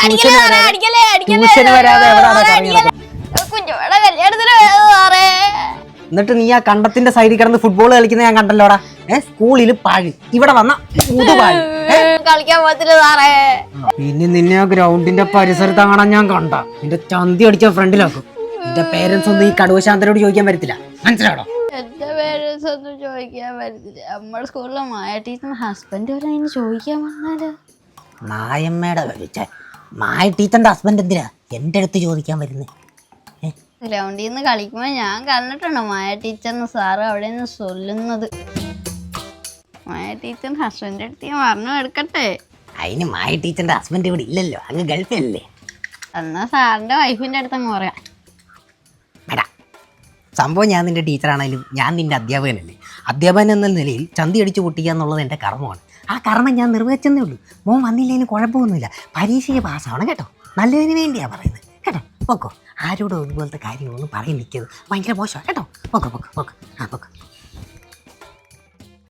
ട്യൂഷന് വരാതെ എവിടെയാണ് കറങ്ങുന്നത്? എന്നിട്ട് നീ ആ കണ്ടത്തിന്റെ സൈഡിൽ കിടന്ന് ഫുട്ബോൾ കളിക്കുന്ന ഞാൻ കണ്ടല്ലോടാ. സ്കൂളിൽ പാഴ്, ഇവിടെ വന്ന കളിക്കാൻ പറ്റില്ല സാറേ. പിന്നെ നിന്നെ ആ ഗ്രൗണ്ടിന്റെ പരിസരത്ത് അങ്ങനെ ഞാൻ കണ്ട നിന്റെ ചന്തി അടിച്ച ഫ്രണ്ടിലാക്കും. നിന്റെ പേരൻസ് ഒന്നും ഈ കടുവശാന്തനോട് ചോദിക്കാൻ പറ്റത്തില്ല, മനസ്സിലാണോ? എന്റെ പേരൻസ് ഒന്നും ചോദിക്കാൻ പറ്റത്തില്ല. നമ്മുടെ സ്കൂളിലെ മായ ടീച്ചറിന്റെ ഹസ്ബൻഡ് വരെ അതിന് ചോദിക്കാൻ വന്നാല് മായമ്മയുടെ മായ ടീച്ചറിന്റെ ഹസ്ബൻഡ് എന്തിനാ എന്റെ അടുത്ത് ചോദിക്കാൻ വരുന്നേ? ഗ്രൗണ്ടിൽ നിന്ന് കളിക്കുമ്പോ ഞാൻ കണ്ടിട്ടുണ്ട് മായ ടീച്ചറിന് സാറ് അവിടെ നിന്ന് ചൊല്ലുന്നത്. മായ ടീച്ചറിന്റെ ഹസ്ബൻഡ് അടുത്ത് ഞാൻ പറഞ്ഞു എടുക്കട്ടെ. അതിന് മായ ടീച്ചറിന്റെ ഹസ്ബൻഡ് ഇവിടെ ഇല്ലല്ലോ, അങ്ങ് ഗൾഫിലല്ലേ. എന്നാ സാറിന്റെ വൈഫിന്റെ അടുത്ത് അങ്ങ് പറയാം. എടാ, സംഭവം ഞാൻ നിന്റെ ടീച്ചറാണെങ്കിലും ഞാൻ നിന്റെ അധ്യാപകനല്ലേ. അധ്യാപകൻ എന്ന നിലയിൽ ചന്തി അടിച്ച് പൊട്ടിക്കുക എന്നുള്ളത് എൻ്റെ കർമ്മമാണ്. ആ കർമ്മം ഞാൻ നിർവഹിച്ചെന്നേ ഉള്ളൂ. മോൻ വന്നില്ലെങ്കിലും കുഴപ്പമൊന്നുമില്ല, പരീക്ഷയ്ക്ക് പാസ്സാവണം കേട്ടോ. നല്ലതിന് വേണ്ടിയാണ് പറയുന്നത് കേട്ടോ. ഓക്കോ, ആരോടും ഇതുപോലത്തെ കാര്യങ്ങളൊന്നും പറയാൻ നിൽക്കരുത്, ഭയങ്കര മോശമാണ് കേട്ടോ. Okay okay okay.